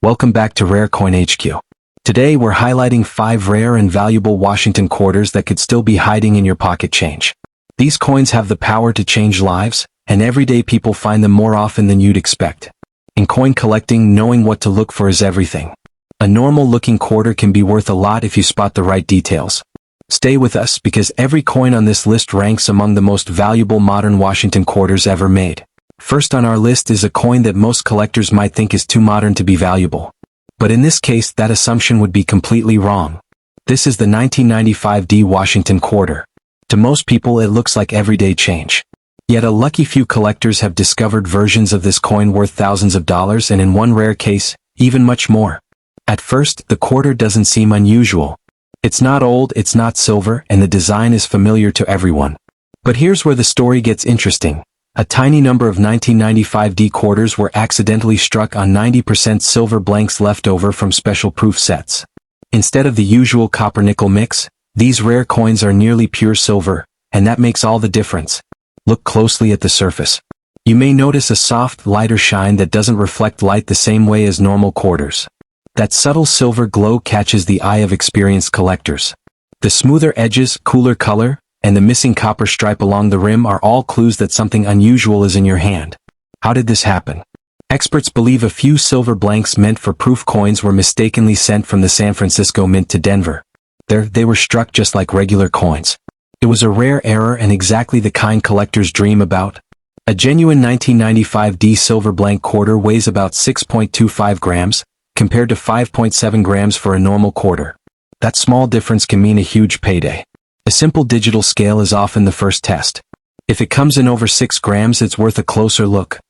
Welcome back to Rare Coin HQ. Today we're highlighting 5 rare and valuable Washington quarters that could still be hiding in your pocket change. These coins have the power to change lives, and everyday people find them more often than you'd expect. In coin collecting, knowing what to look for is everything. A normal-looking quarter can be worth a lot if you spot the right details. Stay with us because every coin on this list ranks among the most valuable modern Washington quarters ever made. First on our list is a coin that most collectors might think is too modern to be valuable. But in this case, that assumption would be completely wrong. This is the 1995 D Washington quarter. To most people, it looks like everyday change. Yet a lucky few collectors have discovered versions of this coin worth thousands of dollars and in one rare case, even much more. At first, the quarter doesn't seem unusual. It's not old, it's not silver, and the design is familiar to everyone. But here's where the story gets interesting. A tiny number of 1995 D quarters were accidentally struck on 90% silver blanks left over from special proof sets. Instead of the usual copper-nickel mix, these rare coins are nearly pure silver, and that makes all the difference. Look closely at the surface. You may notice a soft, lighter shine that doesn't reflect light the same way as normal quarters. That subtle silver glow catches the eye of experienced collectors. The smoother edges, cooler color, and the missing copper stripe along the rim are all clues that something unusual is in your hand. How did this happen? Experts believe a few silver blanks meant for proof coins were mistakenly sent from the San Francisco Mint to Denver. There, they were struck just like regular coins. It was a rare error and exactly the kind collectors dream about. A genuine 1995 D silver blank quarter weighs about 6.25 grams, compared to 5.7 grams for a normal quarter. That small difference can mean a huge payday. A simple digital scale is often the first test. If it comes in over 6 grams, it's worth a closer look.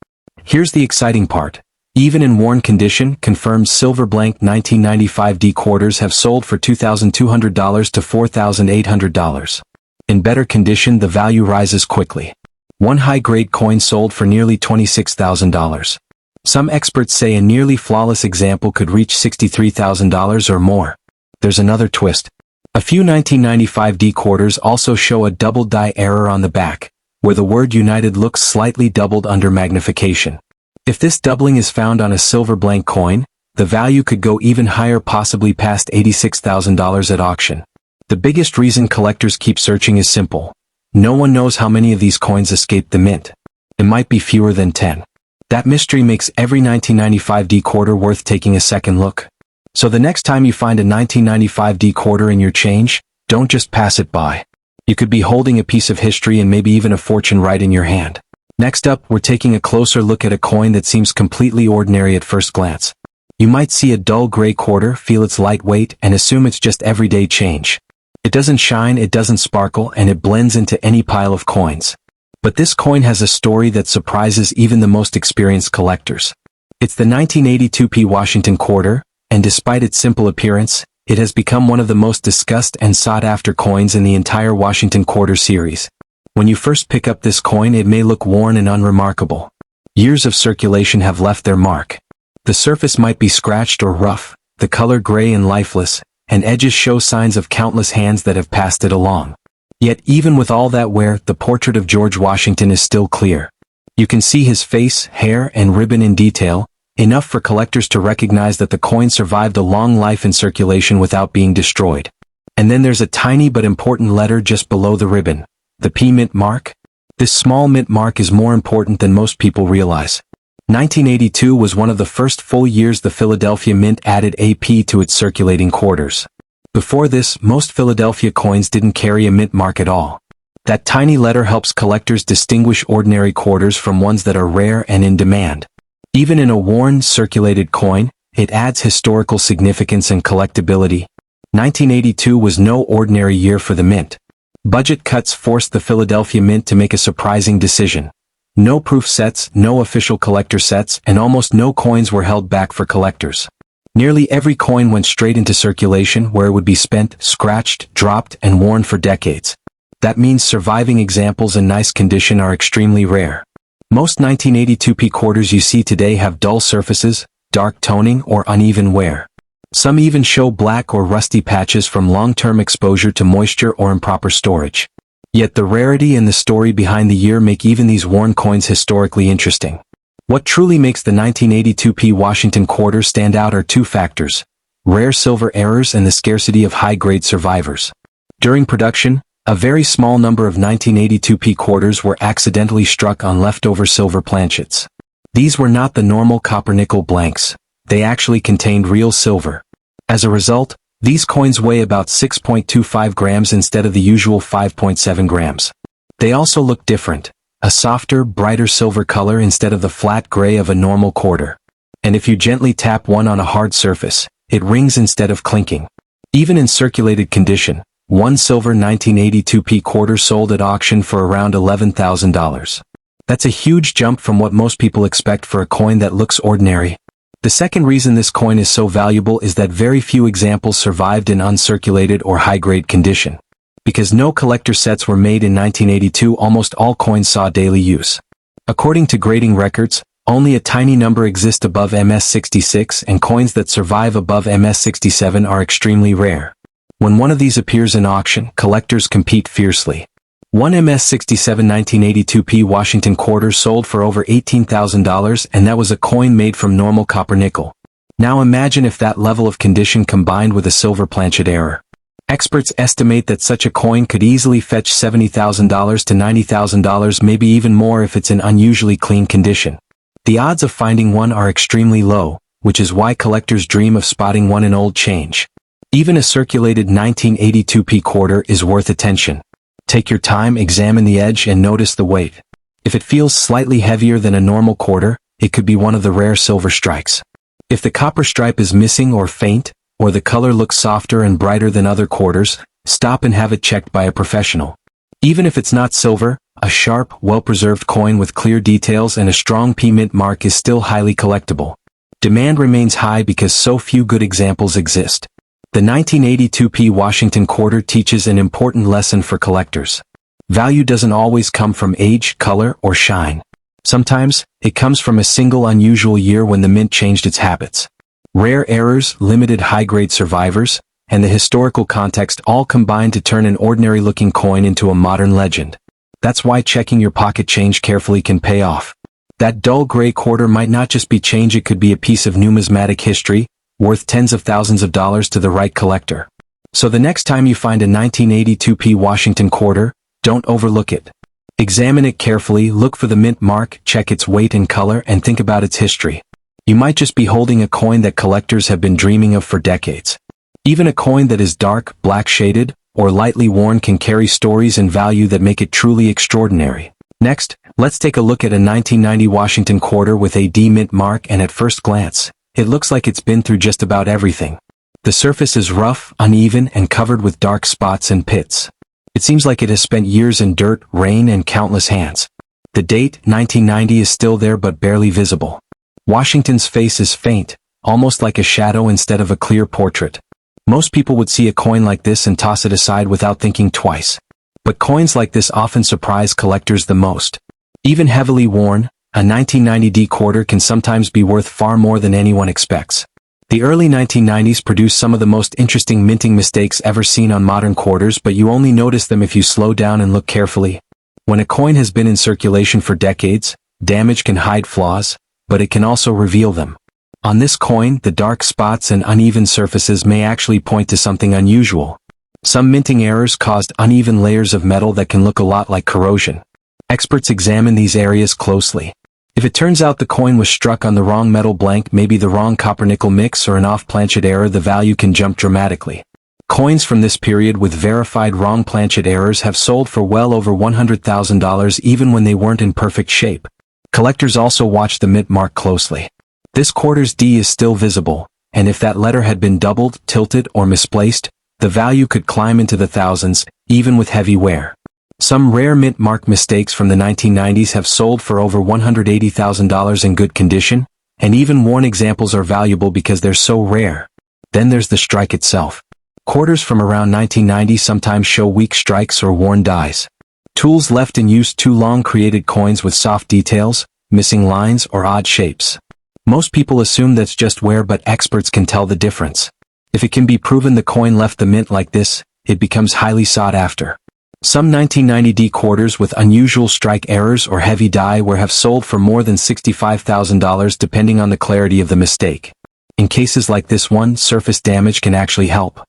Here's the exciting part. Even in worn condition, confirmed silver blank 1995 D quarters have sold for $2,200 to $4,800. In better condition, the value rises quickly. One high-grade coin sold for nearly $26,000. Some experts say a nearly flawless example could reach $63,000 or more. There's another twist. A few 1995 D quarters also show a double die error on the back, where the word United looks slightly doubled under magnification. If this doubling is found on a silver blank coin, the value could go even higher, possibly past $86,000 at auction. The biggest reason collectors keep searching is simple. No one knows how many of these coins escaped the mint. It might be fewer than 10. That mystery makes every 1995 D quarter worth taking a second look. So the next time you find a 1995 D quarter in your change, don't just pass it by. You could be holding a piece of history and maybe even a fortune right in your hand. Next up, we're taking a closer look at a coin that seems completely ordinary at first glance. You might see a dull gray quarter, feel its light weight, and assume it's just everyday change. It doesn't shine, it doesn't sparkle, and it blends into any pile of coins. But this coin has a story that surprises even the most experienced collectors. It's the 1982 P Washington quarter, and despite its simple appearance, it has become one of the most discussed and sought-after coins in the entire Washington quarter series. When you first pick up this coin, it may look worn and unremarkable. Years of circulation have left their mark. The surface might be scratched or rough, the color gray and lifeless, and edges show signs of countless hands that have passed it along. Yet even with all that wear, the portrait of George Washington is still clear. You can see his face, hair, and ribbon in detail, enough for collectors to recognize that the coin survived a long life in circulation without being destroyed. And then there's a tiny but important letter just below the ribbon, the P mint mark. This small mint mark is more important than most people realize. 1982 was one of the first full years the Philadelphia Mint added a P to its circulating quarters. Before this, most Philadelphia coins didn't carry a mint mark at all. That tiny letter helps collectors distinguish ordinary quarters from ones that are rare and in demand. Even in a worn, circulated coin, it adds historical significance and collectability. 1982 was no ordinary year for the mint. Budget cuts forced the Philadelphia Mint to make a surprising decision. No proof sets, no official collector sets, and almost no coins were held back for collectors. Nearly every coin went straight into circulation where it would be spent, scratched, dropped, and worn for decades. That means surviving examples in nice condition are extremely rare. Most 1982 P quarters you see today have dull surfaces, dark toning, or uneven wear. Some even show black or rusty patches from long-term exposure to moisture or improper storage. Yet the rarity and the story behind the year make even these worn coins historically interesting. What truly makes the 1982p Washington quarter stand out are two factors: rare silver errors and the scarcity of high-grade survivors. During production, a very small number of 1982p quarters were accidentally struck on leftover silver planchets. These were not the normal copper-nickel blanks. They actually contained real silver. As a result, these coins weigh about 6.25 grams instead of the usual 5.7 grams. They also look different, a softer, brighter silver color instead of the flat gray of a normal quarter. And if you gently tap one on a hard surface, it rings instead of clinking. Even in circulated condition, one silver 1982p quarter sold at auction for around $11,000. That's a huge jump from what most people expect for a coin that looks ordinary. The second reason this coin is so valuable is that very few examples survived in uncirculated or high-grade condition. Because no collector sets were made in 1982, almost all coins saw daily use. According to grading records, only a tiny number exist above MS66, and coins that survive above MS67 are extremely rare. When one of these appears in auction, collectors compete fiercely. One MS67 1982p Washington quarter sold for over $18,000, and that was a coin made from normal copper nickel. Now imagine if that level of condition combined with a silver planchet error. Experts estimate that such a coin could easily fetch $70,000 to $90,000, maybe even more if it's in unusually clean condition. The odds of finding one are extremely low, which is why collectors dream of spotting one in old change. Even a circulated 1982p quarter is worth attention. Take your time, examine the edge, and notice the weight. If it feels slightly heavier than a normal quarter, it could be one of the rare silver strikes. If the copper stripe is missing or faint, or the color looks softer and brighter than other quarters, stop and have it checked by a professional. Even if it's not silver, a sharp, well-preserved coin with clear details and a strong P mint mark is still highly collectible. Demand remains high because so few good examples exist. The 1982p Washington quarter teaches an important lesson for collectors. Value doesn't always come from age, color, or shine. Sometimes, it comes from a single unusual year when the mint changed its habits. Rare errors, limited high-grade survivors, and the historical context all combine to turn an ordinary-looking coin into a modern legend. That's why checking your pocket change carefully can pay off. That dull gray quarter might not just be change, it could be a piece of numismatic history, worth tens of thousands of dollars to the right collector. So the next time you find a 1982p Washington quarter, don't overlook it. Examine it carefully, look for the mint mark, check its weight and color, and think about its history. You might just be holding a coin that collectors have been dreaming of for decades. Even a coin that is dark, black-shaded, or lightly worn can carry stories and value that make it truly extraordinary. Next, let's take a look at a 1990 Washington quarter with a D mint mark, and at first glance, it looks like it's been through just about everything. The surface is rough, uneven, and covered with dark spots and pits. It seems like it has spent years in dirt, rain, and countless hands. The date, 1990, is still there but barely visible. Washington's face is faint, almost like a shadow instead of a clear portrait. Most people would see a coin like this and toss it aside without thinking twice. But coins like this often surprise collectors the most. Even heavily worn, a 1990D quarter can sometimes be worth far more than anyone expects. The early 1990s produced some of the most interesting minting mistakes ever seen on modern quarters, but you only notice them if you slow down and look carefully. When a coin has been in circulation for decades, damage can hide flaws, but it can also reveal them. On this coin, the dark spots and uneven surfaces may actually point to something unusual. Some minting errors caused uneven layers of metal that can look a lot like corrosion. Experts examine these areas closely. If it turns out the coin was struck on the wrong metal blank, maybe the wrong copper-nickel mix or an off-planchet error, the value can jump dramatically. Coins from this period with verified wrong planchet errors have sold for well over $100,000 even when they weren't in perfect shape. Collectors also watch the mint mark closely. This quarter's D is still visible, and if that letter had been doubled, tilted, or misplaced, the value could climb into the thousands, even with heavy wear. Some rare mint mark mistakes from the 1990s have sold for over $180,000 in good condition, and even worn examples are valuable because they're so rare. Then there's the strike itself. Quarters from around 1990 sometimes show weak strikes or worn dies. Tools left in use too long created coins with soft details, missing lines, or odd shapes. Most people assume that's just wear, but experts can tell the difference. If it can be proven the coin left the mint like this, it becomes highly sought after. Some 1990D quarters with unusual strike errors or heavy die wear have sold for more than $65,000 depending on the clarity of the mistake. In cases like this one, surface damage can actually help.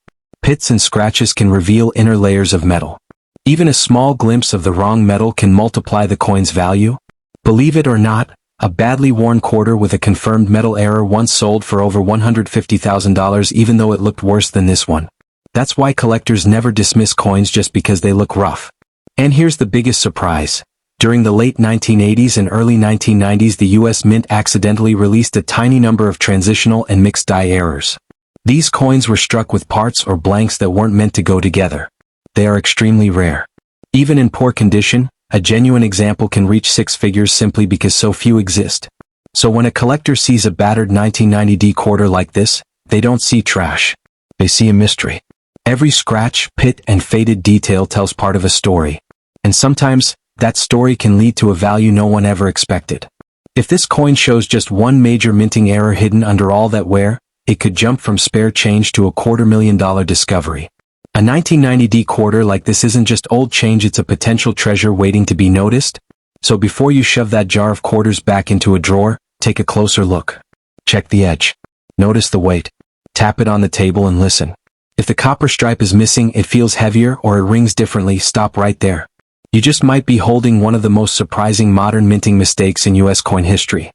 Pits and scratches can reveal inner layers of metal. Even a small glimpse of the wrong metal can multiply the coin's value. Believe it or not, a badly worn quarter with a confirmed metal error once sold for over $150,000 even though it looked worse than this one. That's why collectors never dismiss coins just because they look rough. And here's the biggest surprise. During the late 1980s and early 1990s, the US Mint accidentally released a tiny number of transitional and mixed die errors. These coins were struck with parts or blanks that weren't meant to go together. They are extremely rare. Even in poor condition, a genuine example can reach six figures simply because so few exist. So when a collector sees a battered 1990D quarter like this, they don't see trash. They see a mystery. Every scratch, pit, and faded detail tells part of a story. And sometimes, that story can lead to a value no one ever expected. If this coin shows just one major minting error hidden under all that wear, it could jump from spare change to a $250,000 discovery. A 1990D quarter like this isn't just old change, it's a potential treasure waiting to be noticed. So before you shove that jar of quarters back into a drawer, take a closer look. Check the edge. Notice the weight. Tap it on the table and listen. If the copper stripe is missing, it feels heavier, or it rings differently, stop right there. You just might be holding one of the most surprising modern minting mistakes in US coin history.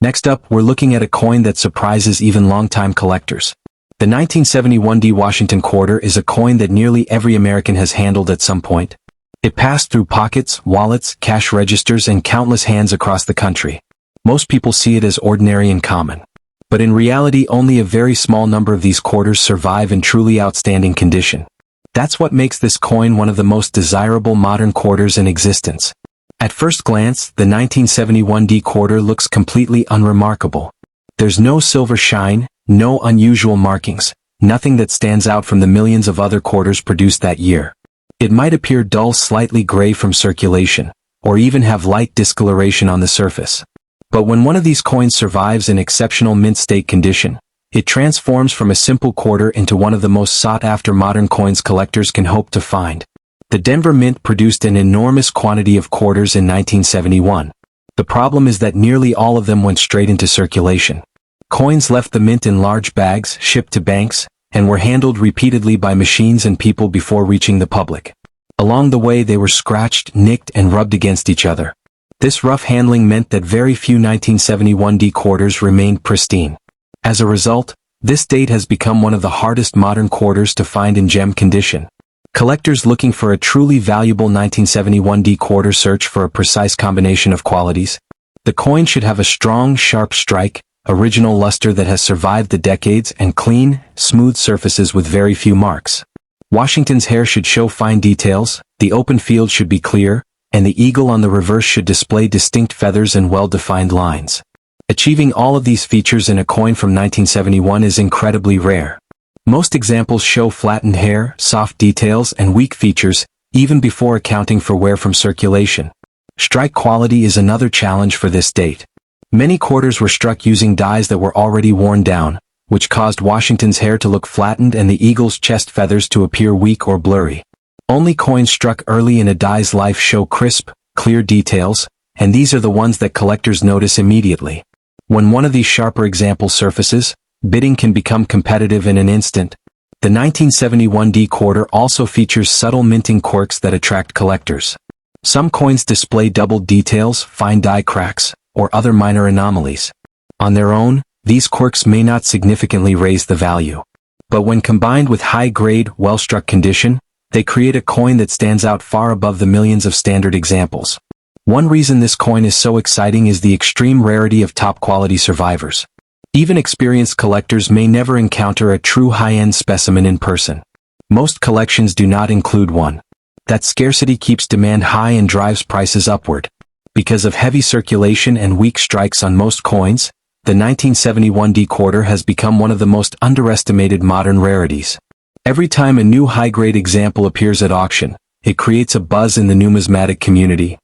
Next up, we're looking at a coin that surprises even longtime collectors. The 1971D Washington quarter is a coin that nearly every American has handled at some point. It passed through pockets, wallets, cash registers, and countless hands across the country. Most people see it as ordinary and common. But in reality, only a very small number of these quarters survive in truly outstanding condition. That's what makes this coin one of the most desirable modern quarters in existence. At first glance, the 1971D quarter looks completely unremarkable. There's no silver shine, no unusual markings, nothing that stands out from the millions of other quarters produced that year. It might appear dull, slightly gray from circulation, or even have light discoloration on the surface. But when one of these coins survives in exceptional mint state condition, it transforms from a simple quarter into one of the most sought-after modern coins collectors can hope to find. The Denver Mint produced an enormous quantity of quarters in 1971. The problem is that nearly all of them went straight into circulation. Coins left the mint in large bags, shipped to banks, and were handled repeatedly by machines and people before reaching the public. Along the way, they were scratched, nicked, and rubbed against each other. This rough handling meant that very few 1971D quarters remained pristine. As a result, this date has become one of the hardest modern quarters to find in gem condition. Collectors looking for a truly valuable 1971D quarter search for a precise combination of qualities. The coin should have a strong, sharp strike, original luster that has survived the decades, and clean, smooth surfaces with very few marks. Washington's hair should show fine details, the open field should be clear, and the eagle on the reverse should display distinct feathers and well-defined lines. Achieving all of these features in a coin from 1971 is incredibly rare. Most examples show flattened hair, soft details, and weak features, even before accounting for wear from circulation. Strike quality is another challenge for this date. Many quarters were struck using dies that were already worn down, which caused Washington's hair to look flattened and the eagle's chest feathers to appear weak or blurry. Only coins struck early in a die's life show crisp, clear details, and these are the ones that collectors notice immediately. When one of these sharper examples surfaces, bidding can become competitive in an instant. The 1971D quarter also features subtle minting quirks that attract collectors. Some coins display doubled details, fine die cracks, or other minor anomalies. On their own, these quirks may not significantly raise the value. But when combined with high-grade, well-struck condition, they create a coin that stands out far above the millions of standard examples. One reason this coin is so exciting is the extreme rarity of top-quality survivors. Even experienced collectors may never encounter a true high-end specimen in person. Most collections do not include one. That scarcity keeps demand high and drives prices upward. Because of heavy circulation and weak strikes on most coins, the 1971D quarter has become one of the most underestimated modern rarities. Every time a new high-grade example appears at auction, it creates a buzz in the numismatic community.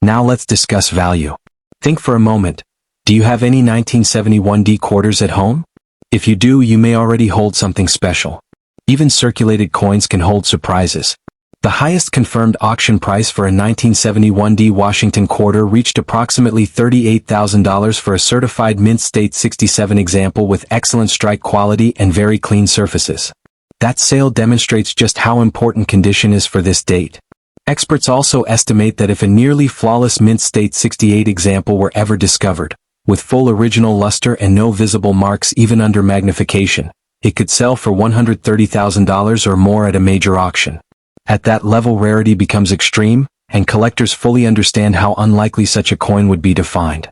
Now let's discuss value. Think for a moment. Do you have any 1971D quarters at home? If you do, you may already hold something special. Even circulated coins can hold surprises. The highest confirmed auction price for a 1971D Washington quarter reached approximately $38,000 for a certified mint state 67 example with excellent strike quality and very clean surfaces. That sale demonstrates just how important condition is for this date. Experts also estimate that if a nearly flawless mint state 68 example were ever discovered, with full original luster and no visible marks even under magnification, it could sell for $130,000 or more at a major auction. At that level, rarity becomes extreme, and collectors fully understand how unlikely such a coin would be to find.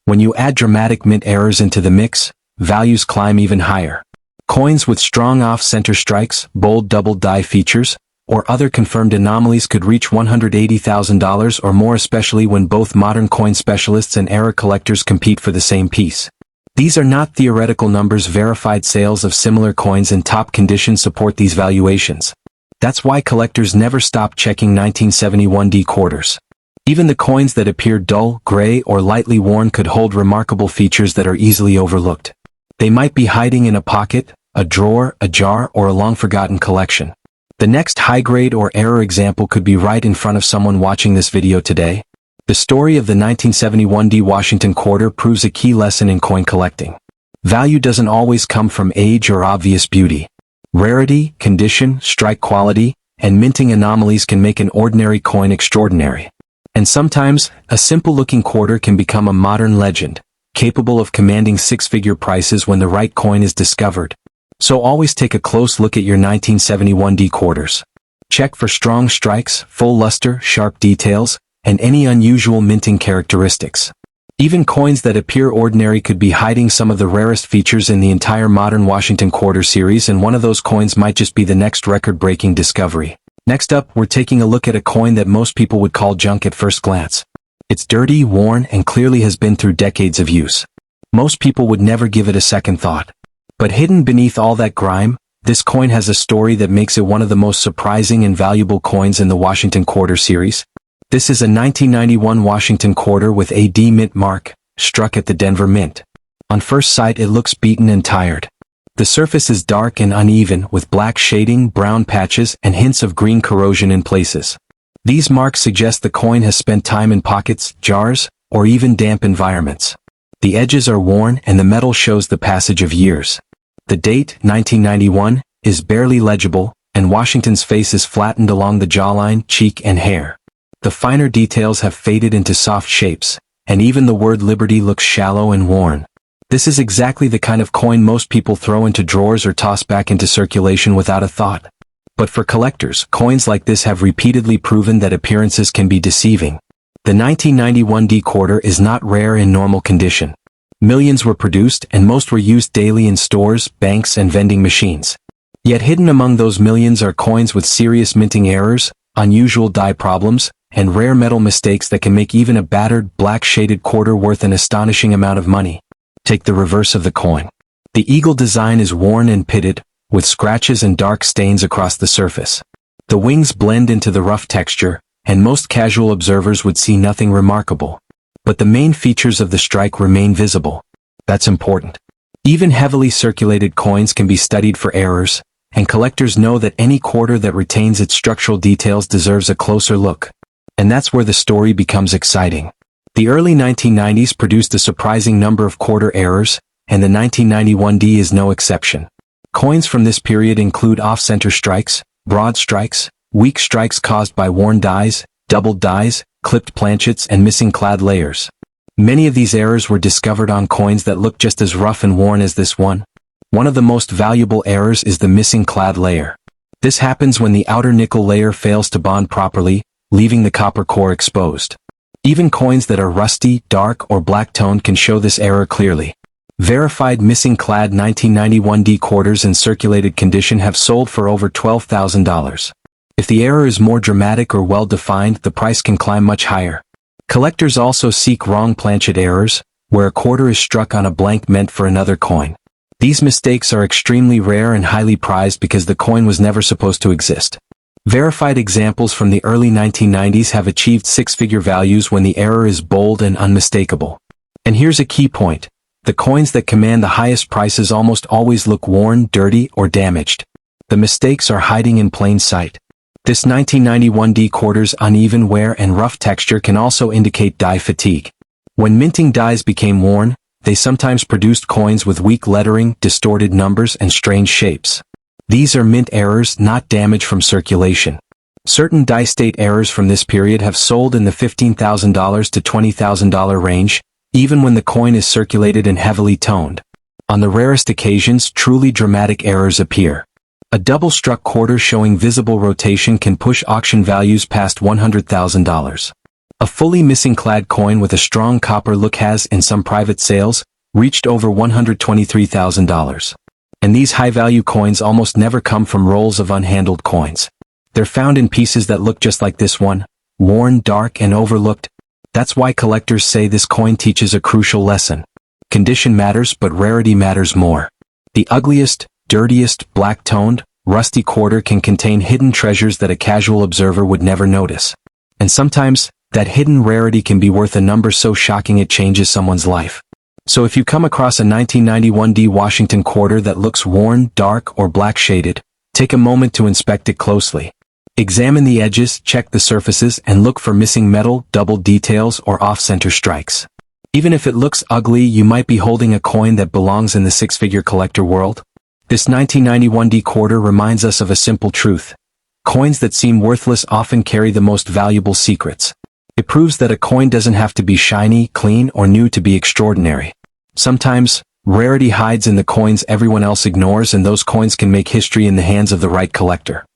When you add dramatic mint errors into the mix, values climb even higher. Coins with strong off-center strikes, bold double die features, or other confirmed anomalies could reach $180,000 or more, especially when both modern coin specialists and error collectors compete for the same piece. These are not theoretical numbers. Verified sales of similar coins in top condition support these valuations. That's why collectors never stop checking 1971D quarters. Even the coins that appear dull, gray, or lightly worn could hold remarkable features that are easily overlooked. They might be hiding in a pocket, a drawer, a jar, or a long-forgotten collection. The next high-grade or error example could be right in front of someone watching this video today. The story of the 1971D Washington quarter proves a key lesson in coin collecting. Value doesn't always come from age or obvious beauty. Rarity, condition, strike quality, and minting anomalies can make an ordinary coin extraordinary. And sometimes, a simple-looking quarter can become a modern legend, capable of commanding six-figure prices when the right coin is discovered. So always take a close look at your 1971D quarters. Check for strong strikes, full luster, sharp details, and any unusual minting characteristics. Even coins that appear ordinary could be hiding some of the rarest features in the entire modern Washington quarter series, and one of those coins might just be the next record-breaking discovery. Next up, we're taking a look at a coin that most people would call junk at first glance. It's dirty, worn, and clearly has been through decades of use. Most people would never give it a second thought. But hidden beneath all that grime, this coin has a story that makes it one of the most surprising and valuable coins in the Washington quarter series. This is a 1991 Washington quarter with a D mint mark, struck at the Denver Mint. On first sight, it looks beaten and tired. The surface is dark and uneven, with black shading, brown patches, and hints of green corrosion in places. These marks suggest the coin has spent time in pockets, jars, or even damp environments. The edges are worn and the metal shows the passage of years. The date, 1991, is barely legible, and Washington's face is flattened along the jawline, cheek, and hair. The finer details have faded into soft shapes, and even the word Liberty looks shallow and worn. This is exactly the kind of coin most people throw into drawers or toss back into circulation without a thought. But for collectors, coins like this have repeatedly proven that appearances can be deceiving. The 1991D quarter is not rare in normal condition. Millions were produced, and most were used daily in stores, banks, and vending machines. Yet hidden among those millions are coins with serious minting errors, unusual die problems, and rare metal mistakes that can make even a battered, black-shaded quarter worth an astonishing amount of money. Take the reverse of the coin. The eagle design is worn and pitted, with scratches and dark stains across the surface. The wings blend into the rough texture, and most casual observers would see nothing remarkable. But the main features of the strike remain visible. That's important. Even heavily circulated coins can be studied for errors, and collectors know that any quarter that retains its structural details deserves a closer look. And that's where the story becomes exciting. The early 1990s produced a surprising number of quarter errors, and the 1991D is no exception. Coins from this period include off-center strikes, broad strikes, weak strikes caused by worn dies, doubled dies, clipped planchets, and missing clad layers. Many of these errors were discovered on coins that look just as rough and worn as this one. One of the most valuable errors is the missing clad layer. This happens when the outer nickel layer fails to bond properly, leaving the copper core exposed. Even coins that are rusty, dark, or black-toned can show this error clearly. Verified missing clad 1991D quarters in circulated condition have sold for over $12,000. If the error is more dramatic or well-defined, the price can climb much higher. Collectors also seek wrong planchet errors, where a quarter is struck on a blank meant for another coin. These mistakes are extremely rare and highly prized because the coin was never supposed to exist. Verified examples from the early 1990s have achieved six-figure values when the error is bold and unmistakable. And here's a key point. The coins that command the highest prices almost always look worn, dirty, or damaged. The mistakes are hiding in plain sight. This 1991D quarter's uneven wear and rough texture can also indicate die fatigue. When minting dies became worn, they sometimes produced coins with weak lettering, distorted numbers, and strange shapes. These are mint errors, not damage from circulation. Certain die state errors from this period have sold in the $15,000 to $20,000 range, even when the coin is circulated and heavily toned. On the rarest occasions, truly dramatic errors appear. A double-struck quarter showing visible rotation can push auction values past $100,000. A fully missing clad coin with a strong copper look has, in some private sales, reached over $123,000. And these high-value coins almost never come from rolls of unhandled coins. They're found in pieces that look just like this one, worn, dark, and overlooked. That's why collectors say this coin teaches a crucial lesson. Condition matters, but rarity matters more. The ugliest, dirtiest, black-toned, rusty quarter can contain hidden treasures that a casual observer would never notice. And sometimes, that hidden rarity can be worth a number so shocking it changes someone's life. So if you come across a 1991D Washington quarter that looks worn, dark, or black-shaded, take a moment to inspect it closely. Examine the edges, check the surfaces, and look for missing metal, double details, or off-center strikes. Even if it looks ugly, you might be holding a coin that belongs in the six-figure collector world. This 1991D quarter reminds us of a simple truth. Coins that seem worthless often carry the most valuable secrets. It proves that a coin doesn't have to be shiny, clean, or new to be extraordinary. Sometimes, rarity hides in the coins everyone else ignores, and those coins can make history in the hands of the right collector.